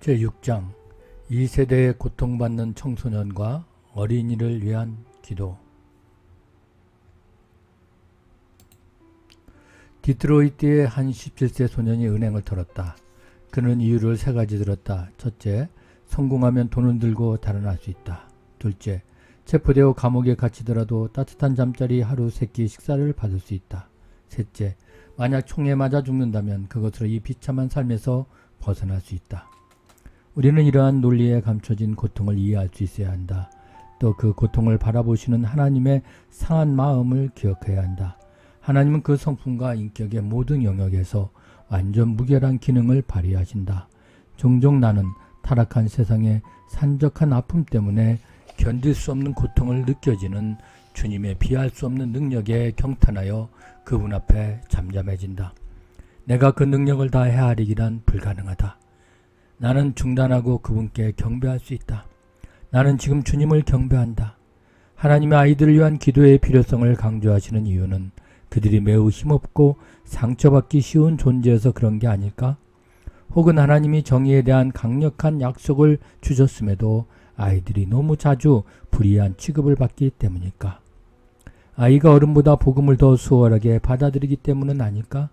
제6장 2세대의 고통받는 청소년과 어린이를 위한 기도. 디트로이트의 한 17세 소년이 은행을 털었다. 그는 이유를 세 가지 들었다. 첫째, 성공하면 돈을 들고 달아날 수 있다. 둘째, 체포되어 감옥에 갇히더라도 따뜻한 잠자리 하루 3끼 식사를 받을 수 있다. 셋째, 만약 총에 맞아 죽는다면 그것으로 이 비참한 삶에서 벗어날 수 있다. 우리는 이러한 논리에 감춰진 고통을 이해할 수 있어야 한다. 또 그 고통을 바라보시는 하나님의 상한 마음을 기억해야 한다. 하나님은 그 성품과 인격의 모든 영역에서 완전 무결한 기능을 발휘하신다. 종종 나는 타락한 세상의 산적한 아픔 때문에 견딜 수 없는 고통을 느껴지는 주님의 비할 수 없는 능력에 경탄하여 그분 앞에 잠잠해진다. 내가 그 능력을 다 헤아리기란 불가능하다. 나는 중단하고 그분께 경배할 수 있다. 나는 지금 주님을 경배한다. 하나님의 아이들을 위한 기도의 필요성을 강조하시는 이유는 그들이 매우 힘없고 상처받기 쉬운 존재여서 그런 게 아닐까? 혹은 하나님이 정의에 대한 강력한 약속을 주셨음에도 아이들이 너무 자주 불이한 취급을 받기 때문일까? 아이가 어른보다 복음을 더 수월하게 받아들이기 때문은 아닐까?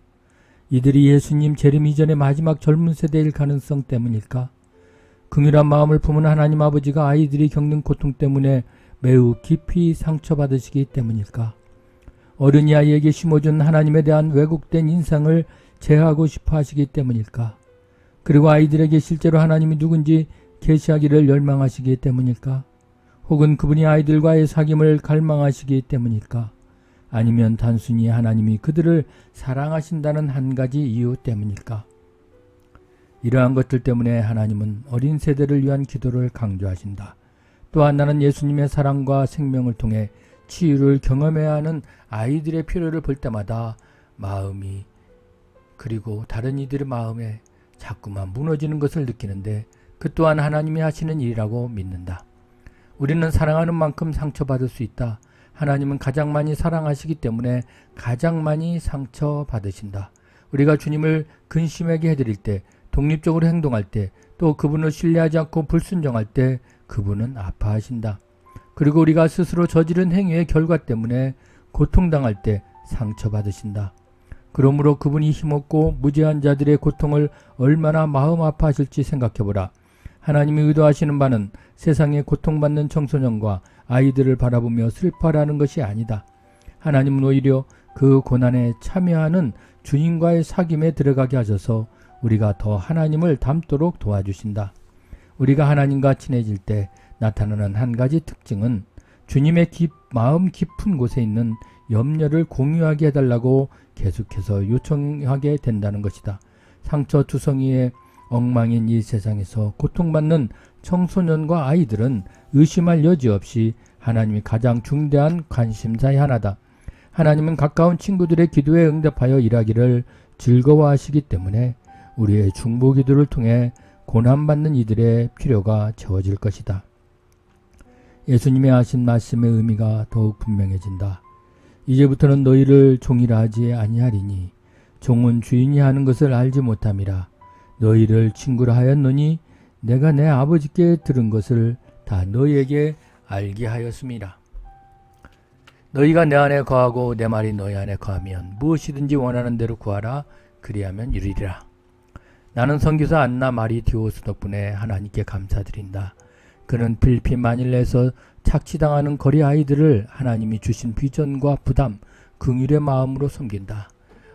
이들이 예수님 재림 이전의 마지막 젊은 세대일 가능성 때문일까? 긍휼한 마음을 품은 하나님 아버지가 아이들이 겪는 고통 때문에 매우 깊이 상처받으시기 때문일까? 어른이 아이에게 심어준 하나님에 대한 왜곡된 인상을 제하고 싶어 하시기 때문일까? 그리고 아이들에게 실제로 하나님이 누군지 계시하기를 열망하시기 때문일까? 혹은 그분이 아이들과의 사귐을 갈망하시기 때문일까? 아니면 단순히 하나님이 그들을 사랑하신다는 한 가지 이유 때문일까? 이러한 것들 때문에 하나님은 어린 세대를 위한 기도를 강조하신다. 또한 나는 예수님의 사랑과 생명을 통해 치유를 경험해야 하는 아이들의 필요를 볼 때마다 마음이 그리고 다른 이들의 마음에 자꾸만 무너지는 것을 느끼는데 그 또한 하나님이 하시는 일이라고 믿는다. 우리는 사랑하는 만큼 상처받을 수 있다. 하나님은 가장 많이 사랑하시기 때문에 가장 많이 상처받으신다. 우리가 주님을 근심하게 해드릴 때, 독립적으로 행동할 때, 또 그분을 신뢰하지 않고 불순종할 때 그분은 아파하신다. 그리고 우리가 스스로 저지른 행위의 결과 때문에 고통당할 때 상처받으신다. 그러므로 그분이 힘없고 무죄한 자들의 고통을 얼마나 마음 아파하실지 생각해보라. 하나님이 의도하시는 바는 세상에 고통받는 청소년과 아이들을 바라보며 슬퍼하라는 것이 아니다. 하나님은 오히려 그 고난에 참여하는 주님과의 사귐에 들어가게 하셔서 우리가 더 하나님을 닮도록 도와주신다. 우리가 하나님과 친해질 때 나타나는 한 가지 특징은 주님의 마음 깊은 곳에 있는 염려를 공유하게 해달라고 계속해서 요청하게 된다는 것이다. 상처투성이의 엉망인 이 세상에서 고통받는 청소년과 아이들은 의심할 여지 없이 하나님이 가장 중대한 관심사의 하나다. 하나님은 가까운 친구들의 기도에 응답하여 일하기를 즐거워하시기 때문에 우리의 중보 기도를 통해 고난받는 이들의 필요가 채워질 것이다. 예수님이 하신 말씀의 의미가 더욱 분명해진다. 이제부터는 너희를 종이라 하지 아니하리니 종은 주인이 하는 것을 알지 못함이라. 너희를 친구라 하였노니 내가 내 아버지께 들은 것을 다 너희에게 알게 하였음이라. 너희가 내 안에 거하고 내 말이 너희 안에 거하면 무엇이든지 원하는 대로 구하라. 그리하면 이루리라. 나는 선교사 안나 마리디오스 덕분에 하나님께 감사드린다. 그는 필리핀 마닐라에서 착취당하는 거리 아이들을 하나님이 주신 비전과 부담, 긍휼의 마음으로 섬긴다.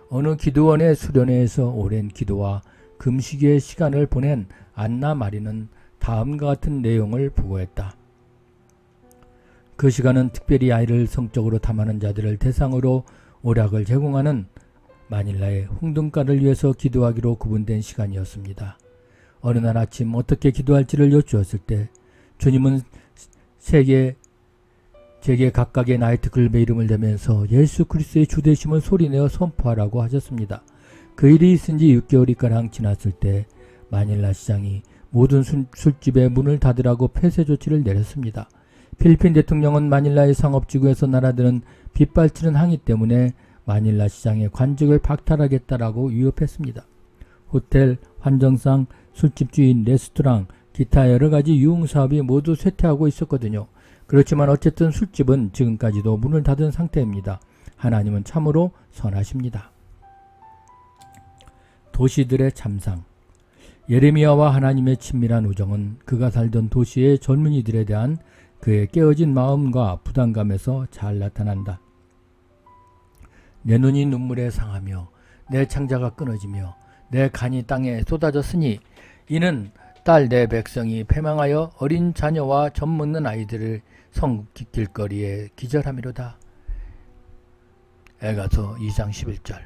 어느 기도원의 수련회에서 오랜 기도와 금식의 시간을 보낸 안나 마리는 다음과 같은 내용을 보고했다. 그 시간은 특별히 아이를 성적으로 탐하는 자들을 대상으로 오락을 제공하는 마닐라의 홍등가를 위해서 기도하기로 구분된 시간이었습니다. 어느 날 아침 어떻게 기도할지를 여쭈었을 때 주님은 제게 각각의 나이트클럽의 이름을 대면서 예수 그리스도의 주되심을 소리내어 선포하라고 하셨습니다. 그 일이 있은 지 6개월이가량 지났을 때 마닐라 시장이 모든 술집의 문을 닫으라고 폐쇄 조치를 내렸습니다. 필리핀 대통령은 마닐라의 상업지구에서 날아드는 빗발치는 항의 때문에 마닐라 시장의 관직을 박탈하겠다라고 위협했습니다. 호텔, 환정상, 술집 주인, 레스토랑, 기타 여러가지 유흥사업이 모두 쇠퇴하고 있었거든요. 그렇지만 어쨌든 술집은 지금까지도 문을 닫은 상태입니다. 하나님은 참으로 선하십니다. 도시들의 참상. 예레미야와 하나님의 친밀한 우정은 그가 살던 도시의 젊은이들에 대한 그의 깨어진 마음과 부담감에서 잘 나타난다. 내 눈이 눈물에 상하며 내 창자가 끊어지며 내 간이 땅에 쏟아졌으니 이는 딸 내 백성이 패망하여 어린 자녀와 젖먹는 아이들을 성 길거리에 기절함이로다. 에가서 2장 11절.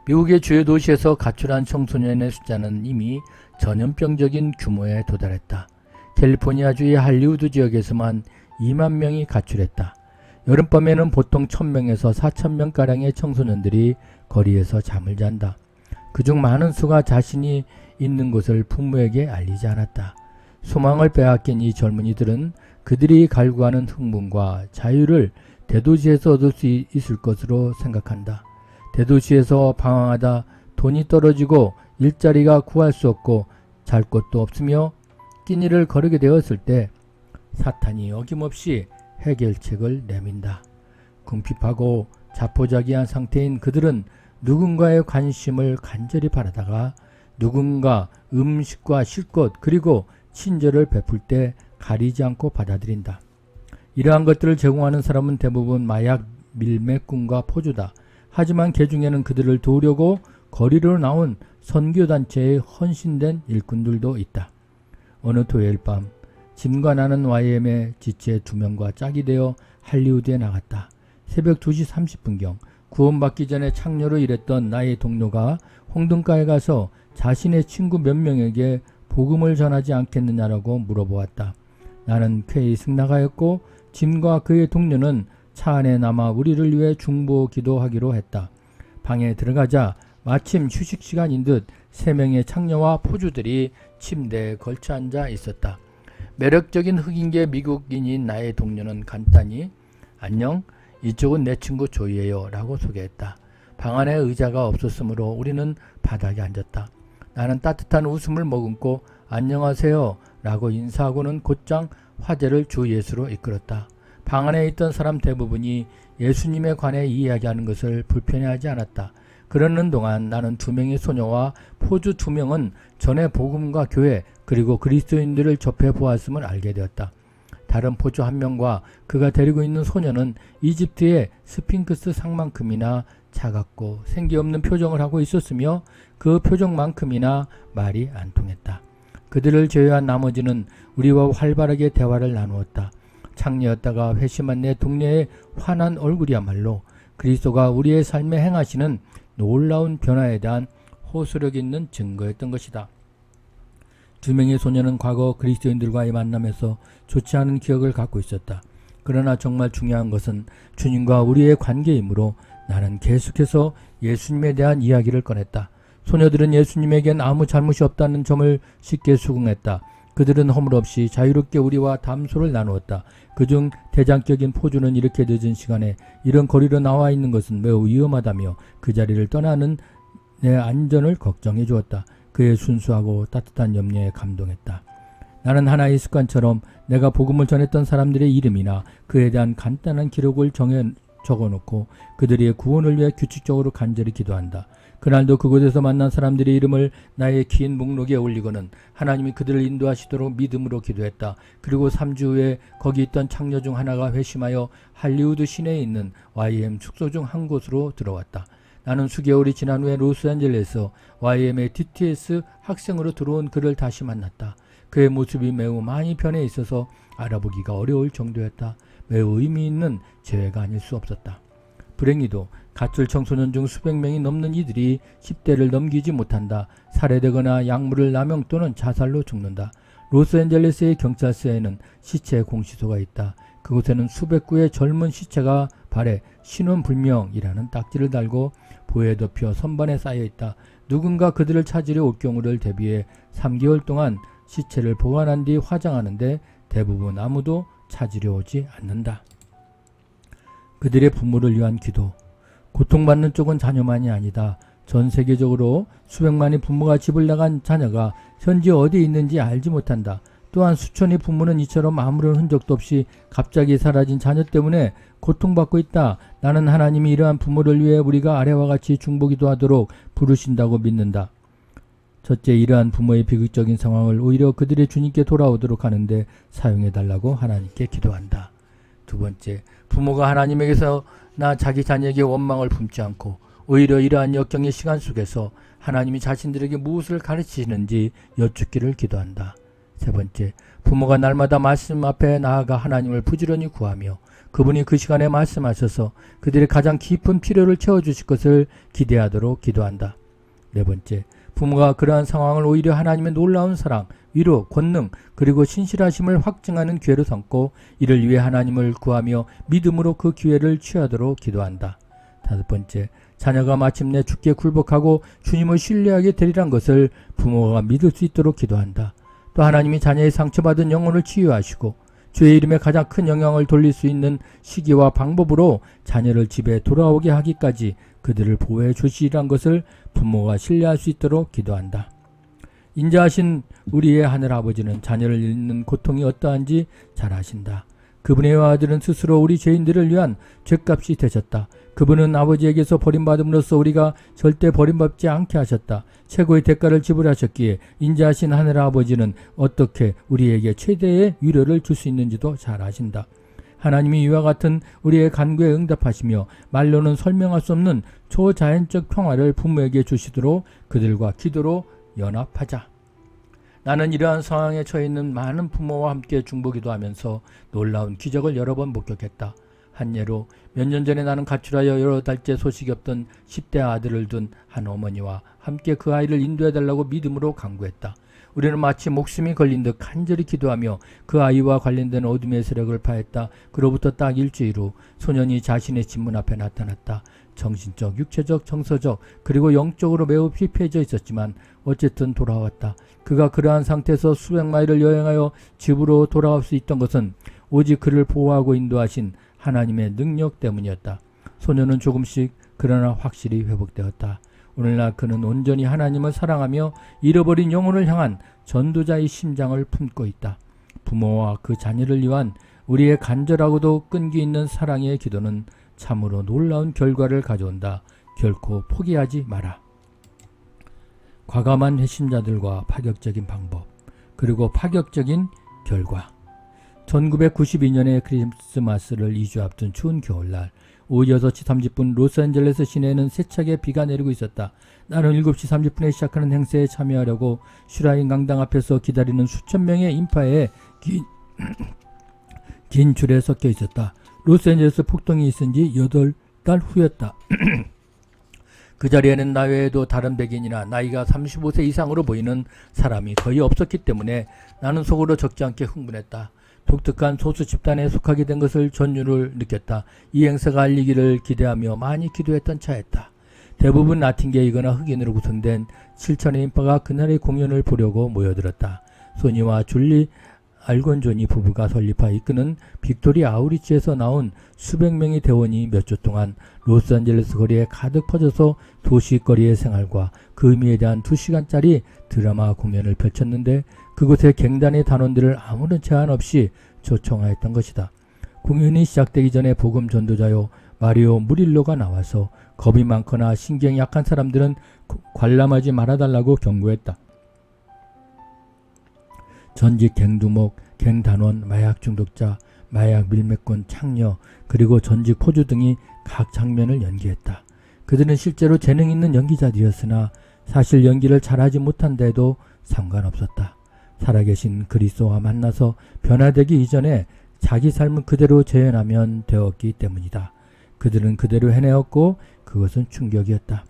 미국의 주요 도시에서 가출한 청소년의 숫자는 이미 전염병적인 규모에 도달했다. 캘리포니아주의 할리우드 지역에서만 2만 명이 가출했다. 여름밤에는 보통 1000명에서 4000명가량의 청소년들이 거리에서 잠을 잔다. 그중 많은 수가 자신이 있는 곳을 부모에게 알리지 않았다. 소망을 빼앗긴 이 젊은이들은 그들이 갈구하는 흥분과 자유를 대도시에서 얻을 수 있을 것으로 생각한다. 대도시에서 방황하다 돈이 떨어지고 일자리가 구할 수 없고 잘 곳도 없으며 끼니를 거르게 되었을 때 사탄이 어김없이 해결책을 내민다. 궁핍하고 자포자기한 상태인 그들은 누군가의 관심을 간절히 바라다가 누군가 음식과 쉴 곳 그리고 친절을 베풀 때 가리지 않고 받아들인다. 이러한 것들을 제공하는 사람은 대부분 마약 밀매꾼과 포주다. 하지만 그 중에는 그들을 도우려고 거리로 나온 선교단체에 헌신된 일꾼들도 있다. 어느 토요일 밤 짐과 나는 YM의 지체 2명과 짝이 되어 할리우드에 나갔다. 새벽 2시 30분경 구원받기 전에 창녀로 일했던 나의 동료가 홍등가에 가서 자신의 친구 몇 명에게 복음을 전하지 않겠느냐라고 물어보았다. 나는 쾌히 승낙하였고 짐과 그의 동료는 차 안에 남아 우리를 위해 중보 기도하기로 했다. 방에 들어가자 마침 휴식 시간인 듯 3명의 창녀와 포주들이 침대에 걸쳐 앉아 있었다. 매력적인 흑인계 미국인인 나의 동료는 간단히 안녕, 이쪽은 내 친구 조이예요 라고 소개했다. 방 안에 의자가 없었으므로 우리는 바닥에 앉았다. 나는 따뜻한 웃음을 머금고 안녕하세요 라고 인사하고는 곧장 화제를 주 예수로 이끌었다. 방 안에 있던 사람 대부분이 예수님에 관해 이야기하는 것을 불편해하지 않았다. 그러는 동안 나는 2명의 소녀와 포주 2명은 전에 복음과 교회 그리고 그리스도인들을 접해 보았음을 알게 되었다. 다른 포주 1명과 그가 데리고 있는 소녀는 이집트의 스핑크스 상만큼이나 차갑고 생기 없는 표정을 하고 있었으며 그 표정만큼이나 말이 안 통했다. 그들을 제외한 나머지는 우리와 활발하게 대화를 나누었다. 창녀였다가 회심한 내 동료의 환한 얼굴이야말로 그리스도가 우리의 삶에 행하시는 놀라운 변화에 대한 호소력 있는 증거였던 것이다. 2명의 소녀는 과거 그리스도인들과의 만남에서 좋지 않은 기억을 갖고 있었다. 그러나 정말 중요한 것은 주님과 우리의 관계이므로 나는 계속해서 예수님에 대한 이야기를 꺼냈다. 소녀들은 예수님에겐 아무 잘못이 없다는 점을 쉽게 수긍했다. 그들은 허물없이 자유롭게 우리와 담소를 나누었다. 그중 대장적인 포주는 이렇게 늦은 시간에 이런 거리로 나와 있는 것은 매우 위험하다며 그 자리를 떠나는 내 안전을 걱정해 주었다. 그의 순수하고 따뜻한 염려에 감동했다. 나는 하나의 습관처럼 내가 복음을 전했던 사람들의 이름이나 그에 대한 간단한 기록을 적어놓고 그들의 구원을 위해 규칙적으로 간절히 기도한다. 그날도 그곳에서 만난 사람들의 이름을 나의 긴 목록에 올리고는 하나님이 그들을 인도하시도록 믿음으로 기도했다. 그리고 3주 후에 거기 있던 창녀 중 하나가 회심하여 할리우드 시내에 있는 YM 숙소 중 한 곳으로 들어왔다. 나는 수개월이 지난 후에 로스앤젤레스에서 YM의 DTS 학생으로 들어온 그를 다시 만났다. 그의 모습이 매우 많이 변해 있어서 알아보기가 어려울 정도였다. 매우 의미 있는 재회가 아닐 수 없었다. 불행히도 가출 청소년 중 수백 명이 넘는 이들이 10대를 넘기지 못한다. 살해되거나 약물을 남용 또는 자살로 죽는다. 로스앤젤레스의 경찰서에는 시체 공시소가 있다. 그곳에는 수백 구의 젊은 시체가 발에 신원불명이라는 딱지를 달고 보에 덮여 선반에 쌓여 있다. 누군가 그들을 찾으려 올 경우를 대비해 3개월 동안 시체를 보관한 뒤 화장하는데 대부분 아무도 찾으려 오지 않는다. 그들의 부모를 위한 기도. 고통받는 쪽은 자녀만이 아니다. 전 세계적으로 수백만의 부모가 집을 나간 자녀가 현재 어디에 있는지 알지 못한다. 또한 수천의 부모는 이처럼 아무런 흔적도 없이 갑자기 사라진 자녀 때문에 고통받고 있다. 나는 하나님이 이러한 부모를 위해 우리가 아래와 같이 중보기도 하도록 부르신다고 믿는다. 첫째, 이러한 부모의 비극적인 상황을 오히려 그들의 주님께 돌아오도록 하는데 사용해달라고 하나님께 기도한다. 두 번째, 부모가 하나님에게서나 자기 자녀에게 원망을 품지 않고 오히려 이러한 역경의 시간 속에서 하나님이 자신들에게 무엇을 가르치시는지 여쭙기를 기도한다. 세 번째, 부모가 날마다 말씀 앞에 나아가 하나님을 부지런히 구하며 그분이 그 시간에 말씀하셔서 그들의 가장 깊은 필요를 채워주실 것을 기대하도록 기도한다. 네 번째, 부모가 그러한 상황을 오히려 하나님의 놀라운 사랑, 위로, 권능, 그리고 신실하심을 확증하는 기회로 삼고 이를 위해 하나님을 구하며 믿음으로 그 기회를 취하도록 기도한다. 다섯 번째, 자녀가 마침내 주께 굴복하고 주님을 신뢰하게 되리란 것을 부모가 믿을 수 있도록 기도한다. 또 하나님이 자녀의 상처받은 영혼을 치유하시고 주의 이름에 가장 큰 영향을 돌릴 수 있는 시기와 방법으로 자녀를 집에 돌아오게 하기까지 그들을 보호해 주시리란 것을 부모가 신뢰할 수 있도록 기도한다. 인자하신 우리의 하늘아버지는 자녀를 잃는 고통이 어떠한지 잘 아신다. 그분의 아들은 스스로 우리 죄인들을 위한 죗값이 되셨다. 그분은 아버지에게서 버림받음으로써 우리가 절대 버림받지 않게 하셨다. 최고의 대가를 지불하셨기에 인자하신 하늘아버지는 어떻게 우리에게 최대의 위로를 줄 수 있는지도 잘 아신다. 하나님이 이와 같은 우리의 간구에 응답하시며 말로는 설명할 수 없는 초자연적 평화를 부모에게 주시도록 그들과 기도로 연합하자. 나는 이러한 상황에 처해 있는 많은 부모와 함께 중보기도 하면서 놀라운 기적을 여러 번 목격했다. 한 예로 몇 년 전에 나는 가출하여 여러 달째 소식이 없던 10대 아들을 둔 한 어머니와 함께 그 아이를 인도해달라고 믿음으로 간구했다. 우리는 마치 목숨이 걸린 듯 간절히 기도하며 그 아이와 관련된 어둠의 세력을 파했다. 그로부터 딱 일주일 후 소년이 자신의 집문 앞에 나타났다. 정신적, 육체적, 정서적 그리고 영적으로 매우 피폐해져 있었지만 어쨌든 돌아왔다. 그가 그러한 상태에서 수백 마일을 여행하여 집으로 돌아올 수 있던 것은 오직 그를 보호하고 인도하신 하나님의 능력 때문이었다. 소년은 조금씩 그러나 확실히 회복되었다. 오늘날 그는 온전히 하나님을 사랑하며 잃어버린 영혼을 향한 전도자의 심장을 품고 있다. 부모와 그 자녀를 위한 우리의 간절하고도 끈기 있는 사랑의 기도는 참으로 놀라운 결과를 가져온다. 결코 포기하지 마라. 과감한 회심자들과 파격적인 방법, 그리고 파격적인 결과. 1992년의 크리스마스를 2주 앞둔 추운 겨울날 오후 6시 30분 로스앤젤레스 시내에는 세차게 비가 내리고 있었다. 나는 7시 30분에 시작하는 행사에 참여하려고 슈라인 강당 앞에서 기다리는 수천 명의 인파에 긴 줄에 섞여 있었다. 로스앤젤레스 폭동이 있은 지 8달 후였다. 그 자리에는 나 외에도 다른 백인이나 나이가 35세 이상으로 보이는 사람이 거의 없었기 때문에 나는 속으로 적지 않게 흥분했다. 독특한 소수 집단에 속하게 된 것을 전율을 느꼈다. 이 행사가 알리기를 기대하며 많이 기도했던 차였다. 대부분 라틴계이거나 흑인으로 구성된 7천의 인파가 그날의 공연을 보려고 모여들었다. 소니와 줄리 알곤조니 부부가 설립하 이끄는 빅토리 아우리치에서 나온 수백 명의 대원이 몇 주 동안 로스앤젤레스 거리에 가득 퍼져서 도시거리의 생활과 그 의미에 대한 2시간짜리 드라마 공연을 펼쳤는데 그곳에 갱단의 단원들을 아무런 제한 없이 초청하였던 것이다. 공연이 시작되기 전에 복음 전도자요 마리오 무릴로가 나와서 겁이 많거나 신경이 약한 사람들은 관람하지 말아달라고 경고했다. 전직 갱두목, 갱단원, 마약 중독자, 마약 밀매꾼, 창녀, 그리고 전직 포주 등이 각 장면을 연기했다. 그들은 실제로 재능 있는 연기자들이었으나 사실 연기를 잘하지 못한데도 상관없었다. 살아계신 그리스도와 만나서 변화되기 이전에 자기 삶을 그대로 재현하면 되었기 때문이다. 그들은 그대로 해내었고 그것은 충격이었다.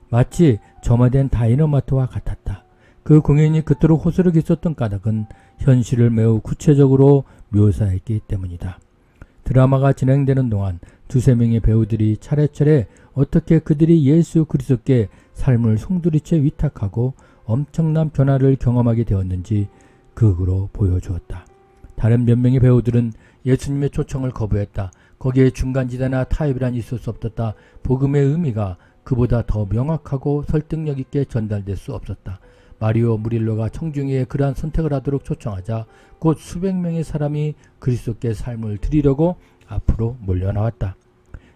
마치 점화된 다이너마트와 같았다. 그 공연이 그토록 호소력 있었던 까닭은 현실을 매우 구체적으로 묘사했기 때문이다. 드라마가 진행되는 동안 두세 명의 배우들이 차례차례 어떻게 그들이 예수 그리스도께 삶을 송두리째 위탁하고 엄청난 변화를 경험하게 되었는지 극으로 보여주었다. 다른 몇 명의 배우들은 예수님의 초청을 거부했다. 거기에 중간지대나 타협이란 있을 수 없었다. 복음의 의미가 그보다 더 명확하고 설득력 있게 전달될 수 없었다. 마리오 무릴로가 청중에게 그러한 선택을 하도록 초청하자 곧 수백 명의 사람이 그리스도께 삶을 드리려고 앞으로 몰려나왔다.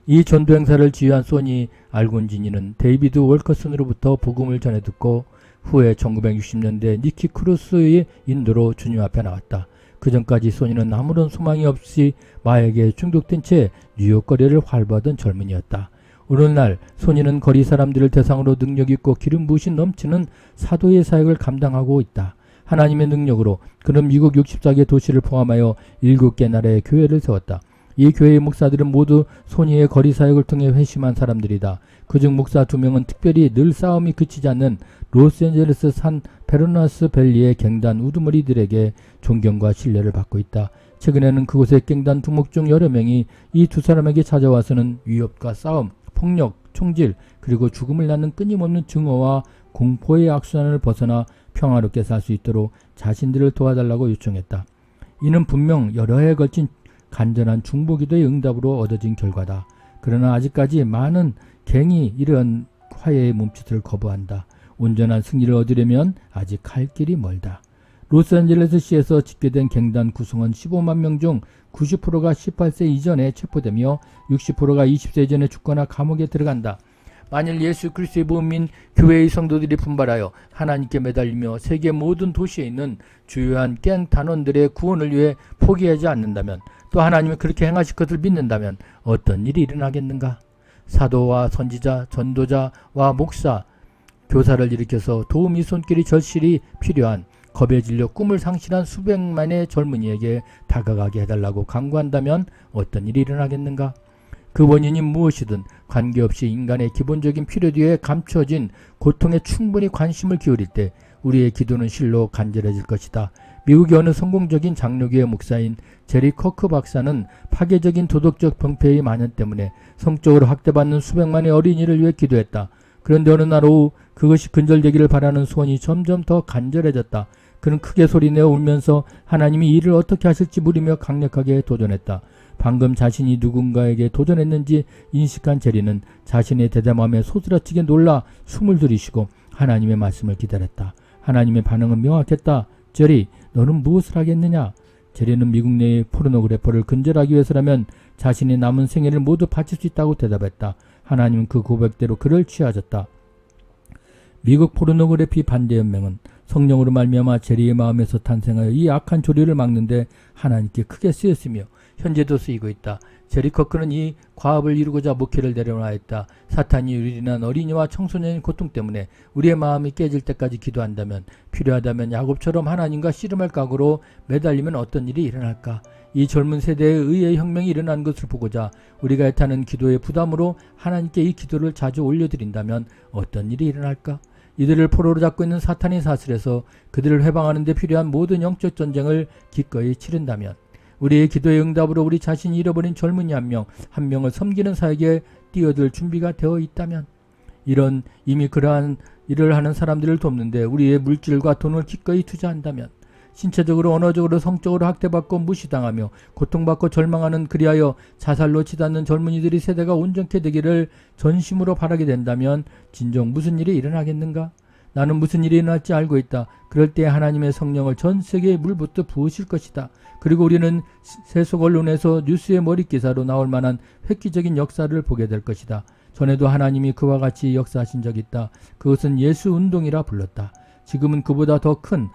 이 전도 행사를 지휘한 소니 알곤지니는 데이비드 월커슨으로부터 복음을 전해 듣고 후에 1960년대 니키 크루스의 인도로 주님 앞에 나왔다. 그 전까지 소니는 아무런 소망이 없이 마약에 중독된 채 뉴욕 거리를 활보하던 젊은이였다. 오늘날 소니는 거리 사람들을 대상으로 능력있고 기름 부으신 넘치는 사도의 사역을 감당하고 있다. 하나님의 능력으로 그는 미국 64개 도시를 포함하여 7개 나라의 교회를 세웠다. 이 교회의 목사들은 모두 소니의 거리 사역을 통해 회심한 사람들이다. 그중 목사 2명은 특별히 늘 싸움이 그치지 않는 로스앤젤레스 산 베르나스 밸리의 갱단 우두머리들에게 존경과 신뢰를 받고 있다. 최근에는 그곳의 갱단 두목 중 여러 명이 이 두 사람에게 찾아와서는 위협과 싸움, 폭력, 총질, 그리고 죽음을 낳는 끊임없는 증오와 공포의 악순환을 벗어나 평화롭게 살 수 있도록 자신들을 도와달라고 요청했다. 이는 분명 여러 해에 걸친 간절한 중보기도의 응답으로 얻어진 결과다. 그러나 아직까지 많은 갱이 이런 화해의 몸짓을 거부한다. 온전한 승리를 얻으려면 아직 갈 길이 멀다. 로스앤젤레스시에서 집계된 갱단 구성원 15만 명 중 90%가 18세 이전에 체포되며 60%가 20세 이전에 죽거나 감옥에 들어간다. 만일 예수 그리스도의 몸인 교회의 성도들이 분발하여 하나님께 매달리며 세계 모든 도시에 있는 주요한 갱 단원들의 구원을 위해 포기하지 않는다면, 또 하나님이 그렇게 행하실 것을 믿는다면 어떤 일이 일어나겠는가? 사도와 선지자, 전도자와 목사, 교사를 일으켜서 도우미 손길이 절실히 필요한 겁에 질려 꿈을 상실한 수백만의 젊은이에게 다가가게 해달라고 강구한다면 어떤 일이 일어나겠는가? 그 원인이 무엇이든 관계없이 인간의 기본적인 필요 뒤에 감춰진 고통에 충분히 관심을 기울일 때 우리의 기도는 실로 간절해질 것이다. 미국의 어느 성공적인 장로교회 목사인 제리 커크 박사는 파괴적인 도덕적 병폐의 만연 때문에 성적으로 학대받는 수백만의 어린이를 위해 기도했다. 그런데 어느 날 오후 그것이 근절되기를 바라는 소원이 점점 더 간절해졌다. 그는 크게 소리내어 울면서 하나님이 이를 어떻게 하실지 물으며 강력하게 도전했다. 방금 자신이 누군가에게 도전했는지 인식한 제리는 자신의 대담함에 소스라치게 놀라 숨을 들이쉬고 하나님의 말씀을 기다렸다. 하나님의 반응은 명확했다. 제리, 너는 무엇을 하겠느냐? 제리는 미국 내의 포르노그래퍼를 근절하기 위해서라면 자신의 남은 생애를 모두 바칠 수 있다고 대답했다. 하나님은 그 고백대로 그를 취하셨다. 미국 포르노그래피 반대연맹은 성령으로 말미암아 제리의 마음에서 탄생하여 이 악한 조류를 막는데 하나님께 크게 쓰였으며 현재도 쓰이고 있다. 제리 커크는 이 과업을 이루고자 목회를 내려놓았다. 사탄이 유린한 어린이와 청소년의 고통 때문에 우리의 마음이 깨질 때까지 기도한다면, 필요하다면 야곱처럼 하나님과 씨름할 각오로 매달리면 어떤 일이 일어날까? 이 젊은 세대의 의의 혁명이 일어난 것을 보고자 우리가 애타는 기도의 부담으로 하나님께 이 기도를 자주 올려드린다면 어떤 일이 일어날까? 이들을 포로로 잡고 있는 사탄의 사슬에서 그들을 해방하는 데 필요한 모든 영적 전쟁을 기꺼이 치른다면, 우리의 기도의 응답으로 우리 자신이 잃어버린 젊은이 한 명을 섬기는 사역에 뛰어들 준비가 되어 있다면, 이런 이미 그러한 일을 하는 사람들을 돕는데 우리의 물질과 돈을 기꺼이 투자한다면, 신체적으로 언어적으로 성적으로 학대받고 무시당하며 고통받고 절망하는, 그리하여 자살로 치닫는 젊은이들이 세대가 온전케 되기를 전심으로 바라게 된다면 진정 무슨 일이 일어나겠는가? 나는 무슨 일이 일어날지 알고 있다. 그럴 때 하나님의 성령을 전 세계에 물붓듯 부으실 것이다. 그리고 우리는 세속 언론에서 뉴스의 머릿기사로 나올 만한 획기적인 역사를 보게 될 것이다. 전에도 하나님이 그와 같이 역사하신 적이 있다. 그것은 예수 운동이라 불렀다. 지금은 그보다 더 큰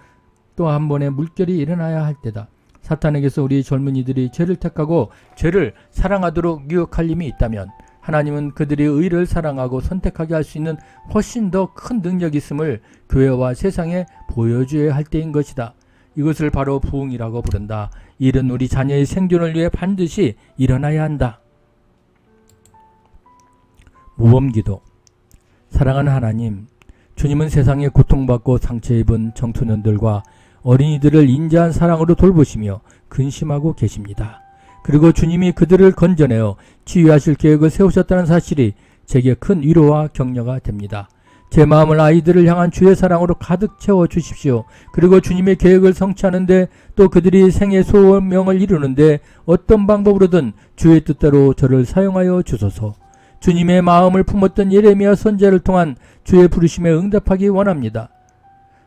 또 한 번의 물결이 일어나야 할 때다. 사탄에게서 우리 젊은이들이 죄를 택하고 죄를 사랑하도록 유혹할 힘이 있다면, 하나님은 그들이 의를 사랑하고 선택하게 할 수 있는 훨씬 더 큰 능력이 있음을 교회와 세상에 보여줘야 할 때인 것이다. 이것을 바로 부흥이라고 부른다. 이 일은 우리 자녀의 생존을 위해 반드시 일어나야 한다. 모범기도. 사랑하는 하나님, 주님은 세상에 고통받고 상처 입은 청소년들과 어린이들을 인자한 사랑으로 돌보시며 근심하고 계십니다. 그리고 주님이 그들을 건져내어 치유하실 계획을 세우셨다는 사실이 제게 큰 위로와 격려가 됩니다. 제 마음을 아이들을 향한 주의 사랑으로 가득 채워 주십시오. 그리고 주님의 계획을 성취하는데, 또 그들이 생애 소명을 이루는데 어떤 방법으로든 주의 뜻대로 저를 사용하여 주소서. 주님의 마음을 품었던 예레미야 선지자를 통한 주의 부르심에 응답하기 원합니다.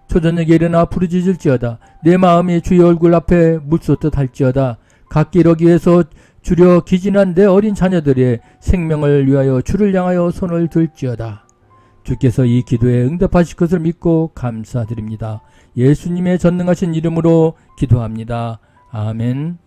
초저녁에 일어나 부르짖을지어다. 내 마음이 주의 얼굴 앞에 묻쏟듯 할지어다. 갓기러기 위해서 주려 기진한 내 어린 자녀들의 생명을 위하여 주를 향하여 손을 들지어다. 주께서 이 기도에 응답하실 것을 믿고 감사드립니다. 예수님의 전능하신 이름으로 기도합니다. 아멘.